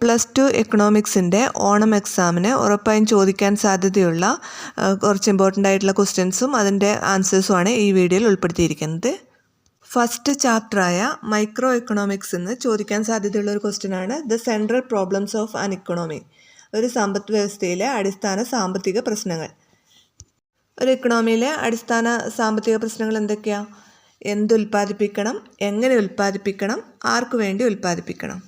+2 എക്കണോമിക്സിൻ്റെ ഓണം എക്സാമിന് ഉറപ്പായും ചോദിക്കാൻ സാധ്യതയുള്ള കുറച്ച് ഇമ്പോർട്ടൻ്റ് ആയിട്ടുള്ള ക്വസ്റ്റ്യൻസും അതിൻ്റെ ആൻസേഴ്സുമാണ് ഈ വീഡിയോയിൽ ഉൾപ്പെടുത്തിയിരിക്കുന്നത്. ഫസ്റ്റ് ചാപ്റ്ററായ മൈക്രോ എക്കണോമിക്സ് എന്ന് ചോദിക്കാൻ സാധ്യതയുള്ള ഒരു ക്വസ്റ്റ്യനാണ് the central problems of an economy. ഒരു സമ്പദ് വ്യവസ്ഥയിലെ അടിസ്ഥാന സാമ്പത്തിക പ്രശ്നങ്ങൾ. ഒരു ഇക്കണോമിയിലെ അടിസ്ഥാന സാമ്പത്തിക പ്രശ്നങ്ങൾ എന്തൊക്കെയാണ്? എന്തുൽപ്പാദിപ്പിക്കണം, എങ്ങനെ ഉൽപ്പാദിപ്പിക്കണം, ആർക്കു വേണ്ടി ഉൽപ്പാദിപ്പിക്കണം.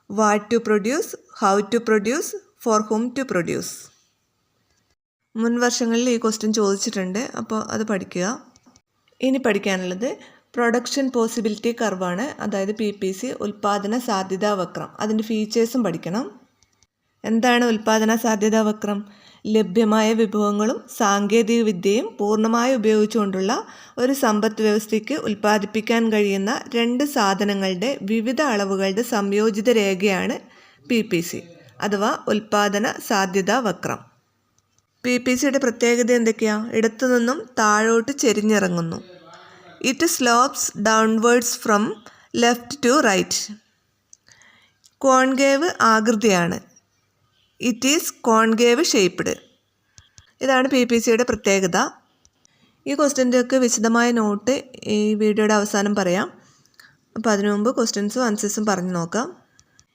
What to produce, how to produce, for whom to produce. മുൻ വർഷങ്ങളിൽ ഈ ക്വസ്റ്റ്യൻ ചോദിച്ചിട്ടുണ്ട്, അപ്പോൾ അത് പഠിക്കുക. ഇനി പഠിക്കാനുള്ളത് പ്രൊഡക്ഷൻ പോസിബിലിറ്റി കർവാണ്, അതായത് PPC, ഉൽപ്പാദന സാധ്യതാ വക്രം. അതിൻ്റെ ഫീച്ചേഴ്സും പഠിക്കണം. എന്താണ് ഉൽപ്പാദന സാധ്യതാ വക്രം? ലഭ്യമായ വിഭവങ്ങളും സാങ്കേതിക വിദ്യയും പൂർണ്ണമായി ഉപയോഗിച്ചുകൊണ്ടുള്ള ഒരു സമ്പദ് വ്യവസ്ഥയ്ക്ക് ഉൽപ്പാദിപ്പിക്കാൻ കഴിയുന്ന രണ്ട് സാധനങ്ങളുടെ വിവിധ അളവുകളുടെ സംയോജിത രേഖയാണ് PPC അഥവാ ഉൽപ്പാദന സാധ്യതാ വക്രം. PPCയുടെ പ്രത്യേകത എന്തൊക്കെയാണ്? ഇടത്തു നിന്നും താഴോട്ട് ചെരിഞ്ഞിറങ്ങുന്നു. It slopes downwards from left to right. Concave ആകൃതിയാണ്. It is concave shaped. ഇതാണ് PPCയുടെ പ്രത്യേകത. ഈ ക്വസ്റ്റ്യൻ്റെയൊക്കെ വിശദമായ നോട്ട് ഈ വീഡിയോയുടെ അവസാനം പറയാം. അപ്പോൾ അതിനു മുമ്പ് ക്വസ്റ്റ്യൻസും ആൻസേഴ്സും പറഞ്ഞു നോക്കാം.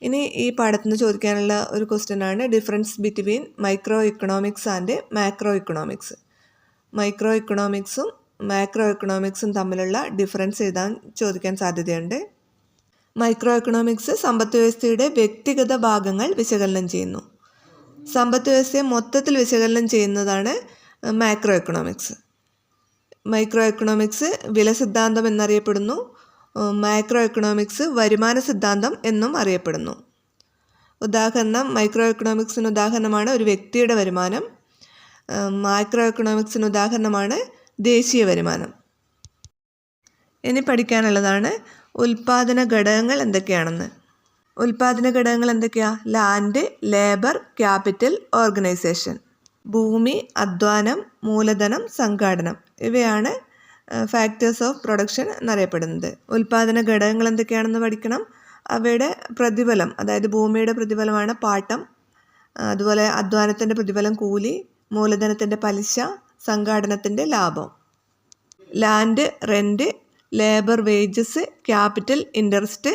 ഇനി ഈ പാഠത്തിൽ നിന്ന് ചോദിക്കാനുള്ള ഒരു ക്വസ്റ്റ്യനാണ് difference between micro economics and macro economics. Micro ഇക്കണോമിക്സും മാക്രോ ഇക്കണോമിക്സും തമ്മിലുള്ള ഡിഫറൻസ് ചോദിക്കാൻ സാധ്യതയുണ്ട്. മൈക്രോ ഇക്കണോമിക്സ് സമ്പദ് വ്യവസ്ഥയുടെ വ്യക്തിഗത ഭാഗങ്ങൾ വിശകലനം ചെയ്യുന്നു. സമ്പദ് വ്യവസ്ഥയെ മൊത്തത്തിൽ വിശകലനം ചെയ്യുന്നതാണ് മാക്രോ എക്കണോമിക്സ്. മൈക്രോ എക്കണോമിക്സ് വില സിദ്ധാന്തം എന്നറിയപ്പെടുന്നു. മാക്രോ എക്കണോമിക്സ് വരുമാന സിദ്ധാന്തം എന്നും അറിയപ്പെടുന്നു. ഉദാഹരണം, മൈക്രോ എക്കണോമിക്സിന് ഉദാഹരണമാണ് ഒരു വ്യക്തിയുടെ വരുമാനം. മാക്രോ എക്കണോമിക്സിന് ഉദാഹരണമാണ് ദേശീയ വരുമാനം. ഇനി പഠിക്കാനുള്ളതാണ് ഉൽപ്പാദന ഘടകങ്ങൾ എന്തൊക്കെയാണെന്ന്. ഉൽപ്പാദന ഘടകങ്ങൾ എന്തൊക്കെയാണ്? Land, labour, capital, organisation. ഭൂമി, അധ്വാനം, മൂലധനം, സംഘാടനം. ഇവയാണ് ഫാക്ടേഴ്സ് ഓഫ് പ്രൊഡക്ഷൻ എന്നറിയപ്പെടുന്നത്. ഉൽപ്പാദന ഘടകങ്ങൾ എന്തൊക്കെയാണെന്ന് പഠിക്കണം. അവയുടെ പ്രതിഫലം, അതായത് ഭൂമിയുടെ പ്രതിഫലമാണ് പാട്ടം, അതുപോലെ അധ്വാനത്തിൻ്റെ പ്രതിഫലം കൂലി, മൂലധനത്തിൻ്റെ പലിശ, സംഘാടനത്തിൻ്റെ ലാഭം. Land rent, labour wages, capital interest,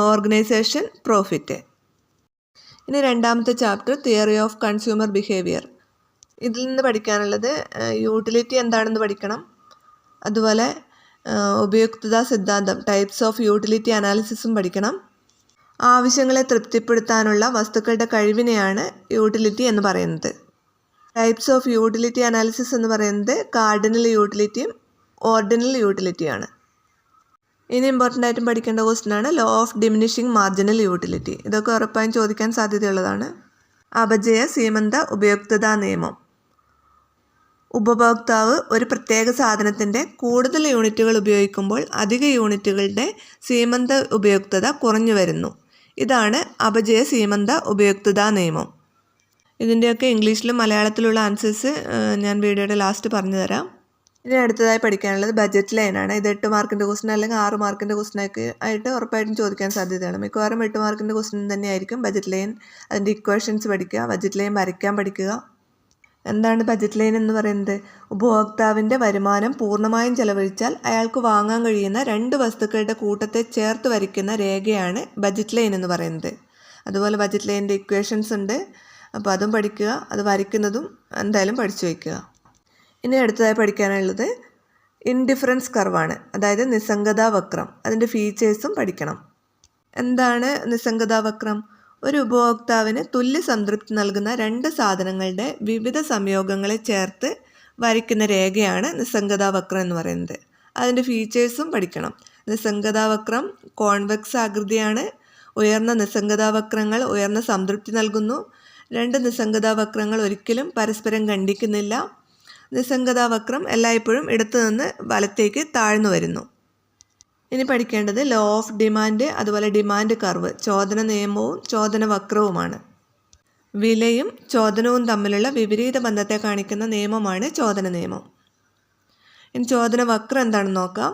organisation profit. ഇനി രണ്ടാമത്തെ chapter theory of consumer behaviour. ഇതിൽ നിന്ന് പഠിക്കാനുള്ളത് യൂട്ടിലിറ്റി എന്താണെന്ന് പഠിക്കണം. അതുപോലെ ഉപയുക്തത സിദ്ധാന്തം, ടൈപ്സ് ഓഫ് യൂട്ടിലിറ്റി അനാലിസിസും പഠിക്കണം. ആവശ്യങ്ങളെ തൃപ്തിപ്പെടുത്താനുള്ള വസ്തുക്കളുടെ കഴിവിനെയാണ് യൂട്ടിലിറ്റി എന്ന് പറയുന്നത്. ടൈപ്സ് ഓഫ് യൂട്ടിലിറ്റി അനാലിസിസ് എന്ന് പറയുന്നത് കാർഡിനൽ യൂട്ടിലിറ്റിയും ഓർഡിനൽ യൂട്ടിലിറ്റിയാണ്. ഇനി ഇമ്പോർട്ടൻ്റ് ആയിട്ടും പഠിക്കേണ്ട ക്വസ്റ്റ്യനാണ് law of diminishing marginal utility. ഇതൊക്കെ ഉറപ്പായും ചോദിക്കാൻ സാധ്യതയുള്ളതാണ്. അപചയ സീമന്ത ഉപയുക്തതാ നിയമം. ഉപഭോക്താവ് ഒരു പ്രത്യേക സാധനത്തിൻ്റെ കൂടുതൽ യൂണിറ്റുകൾ ഉപയോഗിക്കുമ്പോൾ അധിക യൂണിറ്റുകളുടെ സീമന്ത ഉപയുക്തത കുറഞ്ഞു വരുന്നു. ഇതാണ് അപചയ സീമന്ത ഉപയുക്തതാ നിയമം. ഇതിൻ്റെയൊക്കെ ഇംഗ്ലീഷിലും മലയാളത്തിലുള്ള ആൻസേഴ്സ് ഞാൻ വീഡിയോയുടെ ലാസ്റ്റ് പറഞ്ഞു തരാം. ഇനി അടുത്തതായി പഠിക്കാനുള്ളത് ബജറ്റ് ലൈനാണ്. ഇത് 8 മാർക്കിൻ്റെ ക്വസ്റ്റ്യൻ അല്ലെങ്കിൽ 6 മാർക്കിൻ്റെ ക്വസ്റ്റ്യനൊക്കെ ആയിട്ട് ഉറപ്പായിട്ടും ചോദിക്കാൻ സാധ്യതയാണ്. മിക്കവാറും 8 മാർക്കിൻ്റെ ക്വസ്റ്റ്യൻ തന്നെയായിരിക്കും ബജറ്റ് ലൈൻ. അതിൻ്റെ ഇക്വേഷൻസ് പഠിക്കുക, ബജറ്റ് ലൈൻ വരയ്ക്കാൻ പഠിക്കുക. എന്താണ് ബജറ്റ് ലൈൻ എന്ന് പറയുന്നത്? ഉപഭോക്താവിൻ്റെ വരുമാനം പൂർണ്ണമായും ചെലവഴിച്ചാൽ അയാൾക്ക് വാങ്ങാൻ കഴിയുന്ന 2 വസ്തുക്കളുടെ കൂട്ടത്തെ ചേർത്ത് വരയ്ക്കുന്ന രേഖയാണ് ബജറ്റ് ലൈൻ എന്ന് പറയുന്നത്. അതുപോലെ ബജറ്റ് ലൈനിൻ്റെ ഇക്വേഷൻസ് ഉണ്ട്, അപ്പോൾ അതും പഠിക്കുക. അത് വരയ്ക്കുന്നതും എന്തായാലും പഠിച്ചു വയ്ക്കുക. ഇനി അടുത്തതായി പഠിക്കാനുള്ളത് ഇൻഡിഫറൻസ് കർവാണ്, അതായത് നിസ്സംഗതാ വക്രം. അതിൻ്റെ ഫീച്ചേഴ്സും പഠിക്കണം. എന്താണ് നിസ്സംഗതാ വക്രം? ഒരു ഉപഭോക്താവിന് തുല്യ സംതൃപ്തി നൽകുന്ന 2 സാധനങ്ങളുടെ വിവിധ സംയോഗങ്ങളെ ചേർത്ത് വരയ്ക്കുന്ന രേഖയാണ് നിസ്സംഗതാ വക്രം എന്ന് പറയുന്നത്. അതിൻ്റെ ഫീച്ചേഴ്സും പഠിക്കണം. നിസ്സംഗതാ വക്രം കോൺവെക്സ് ആകൃതിയാണ്. ഉയർന്ന നിസ്സംഗതാ വക്രങ്ങൾ ഉയർന്ന സംതൃപ്തി നൽകുന്നു. 2 നിസ്സംഗതാ വക്രങ്ങൾ ഒരിക്കലും പരസ്പരം ഖണ്ഡിക്കുന്നില്ല. നിസ്സംഗതാ വക്രം എല്ലായ്പ്പോഴും ഇടത്തു നിന്ന് വലത്തേക്ക് താഴ്ന്നു വരുന്നു. ഇനി പഠിക്കേണ്ടത് ലോ ഓഫ് ഡിമാൻഡ്, അതുപോലെ ഡിമാൻഡ് കർവ്, ചോദന നിയമവും ചോദന വക്രവുമാണ്. വിലയും ചോദനവും തമ്മിലുള്ള വിപരീത ബന്ധത്തെ കാണിക്കുന്ന നിയമമാണ് ചോദന നിയമം. ഇനി ചോദന വക്രം എന്താണെന്ന് നോക്കാം.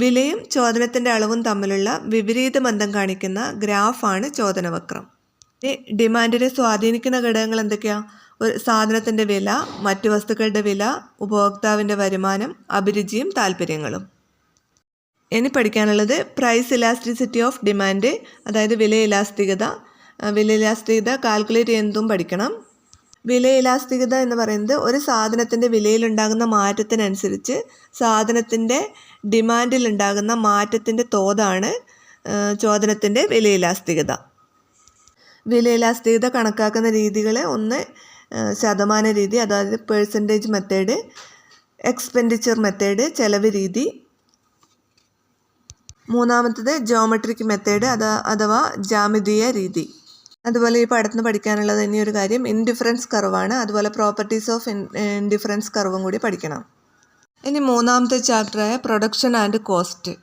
വിലയും ചോദനത്തിൻ്റെ അളവും തമ്മിലുള്ള വിപരീത ബന്ധം കാണിക്കുന്ന ഗ്രാഫാണ് ചോദന വക്രം. ഈ ഡിമാൻഡിനെ സ്വാധീനിക്കുന്ന ഘടകങ്ങൾ എന്തൊക്കെയാണ്? ഒരു സാധനത്തിൻ്റെ വില, മറ്റു വസ്തുക്കളുടെ വില, ഉപഭോക്താവിൻ്റെ വരുമാനം, അഭിരുചിയും താല്പര്യങ്ങളും. ഇനി പഠിക്കാനുള്ളത് പ്രൈസ് ഇലാസ്റ്റിസിറ്റി ഓഫ് ഡിമാൻഡ്, അതായത് വില ഇലാസ്തികത കാൽക്കുലേറ്റ് ചെയ്യുന്നതും പഠിക്കണം. വില ഇലാസ്തികത എന്ന് പറയുന്നത് ഒരു സാധനത്തിൻ്റെ വിലയിലുണ്ടാകുന്ന മാറ്റത്തിനനുസരിച്ച് സാധനത്തിൻ്റെ ഡിമാൻഡിലുണ്ടാകുന്ന മാറ്റത്തിൻ്റെ തോതാണ് ചോദനത്തിൻ്റെ വില ഇലാസ്തികത. വില ഇലാസ്തികത കണക്കാക്കുന്ന രീതികൾ: ഒന്ന് ശതമാന രീതി, അതായത് പേഴ്സൻറ്റേജ് മെത്തേഡ്; എക്സ്പെൻഡിച്ചർ മെത്തേഡ്, ചെലവ് രീതി; മൂന്നാമത്തത് ജോമെട്രിക് മെത്തേഡ് അഥവാ ജാമിതീയ രീതി. അതുപോലെ ഈ പാഠത്തിന് പഠിക്കാനുള്ളത് ഇനിയൊരു കാര്യം ഇൻഡിഫറൻസ് കർവാണ്. അതുപോലെ പ്രോപ്പർട്ടീസ് ഓഫ് ഇൻഡിഫറൻസ് കർവും കൂടി പഠിക്കണം. ഇനി മൂന്നാമത്തെ ചാപ്റ്ററായ പ്രൊഡക്ഷൻ ആൻഡ് കോസ്റ്റ്.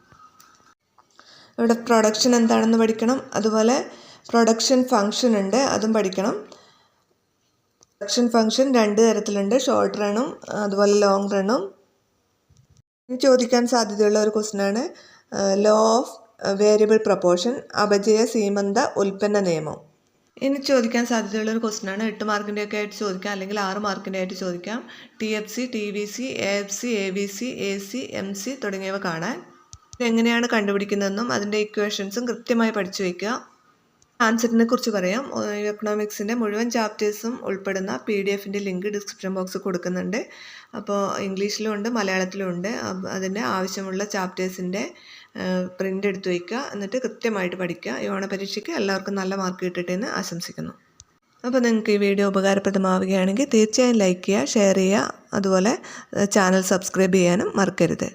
ഇവിടെ പ്രൊഡക്ഷൻ എന്താണെന്ന് പഠിക്കണം. അതുപോലെ പ്രൊഡക്ഷൻ ഫംഗ്ഷൻ ഉണ്ട്, അതും പഠിക്കണം. പ്രൊഡക്ഷൻ ഫംഗ്ഷൻ 2 തരത്തിലുണ്ട്, ഷോർട്ട് റണ്ണും അതുപോലെ ലോങ് റണ്ണും. ഇനി ചോദിക്കാൻ സാധ്യതയുള്ള ഒരു ക്വസ്റ്റ്യനാണ് ലോ ഓഫ് വേരിയബിൾ പ്രപ്പോർഷൻ, അപചയ സീമന്ത ഉൽപ്പന്ന നിയമം. ഇനി ചോദിക്കാൻ സാധ്യതയുള്ള ഒരു ക്വസ്റ്റ്യനാണ് 8 മാർക്കിൻ്റെ ഒക്കെ ആയിട്ട് ചോദിക്കാം, അല്ലെങ്കിൽ 6 മാർക്കിൻ്റെ ആയിട്ട് ചോദിക്കാം. TFC, TVC, AFC, AVC, AC, MC തുടങ്ങിയവ കാണാൻ. ഇതെങ്ങനെയാണ് കണ്ടുപിടിക്കുന്നതെന്നും അതിൻ്റെ ഇക്വേഷൻസും കൃത്യമായി പഠിച്ചു വയ്ക്കുക. ആൻസറിനെ കുറിച്ച് പറയാം. എക്കണോമിക്സിൻ്റെ മുഴുവൻ ചാപ്റ്റേഴ്സും ഉൾപ്പെടുന്ന PDF-ൻ്റെ ലിങ്ക് ഡിസ്ക്രിപ്ഷൻ ബോക്സ് കൊടുക്കുന്നുണ്ട്. അപ്പോൾ ഇംഗ്ലീഷിലും ഉണ്ട്, മലയാളത്തിലും ഉണ്ട്. അതിൻ്റെ ആവശ്യമുള്ള ചാപ്റ്റേഴ്സിൻ്റെ പ്രിൻ്റ് എടുത്ത് വയ്ക്കുക, എന്നിട്ട് കൃത്യമായിട്ട് പഠിക്കുക. ഈ ഓണപരീക്ഷയ്ക്ക് എല്ലാവർക്കും നല്ല മാർക്ക് കിട്ടട്ടെ എന്ന് ആശംസിക്കുന്നു. അപ്പോൾ നിങ്ങൾക്ക് ഈ വീഡിയോ ഉപകാരപ്രദമാവുകയാണെങ്കിൽ തീർച്ചയായും ലൈക്ക് ചെയ്യുക, ഷെയർ ചെയ്യുക, അതുപോലെ ചാനൽ സബ്സ്ക്രൈബ് ചെയ്യാനും മറക്കരുത്.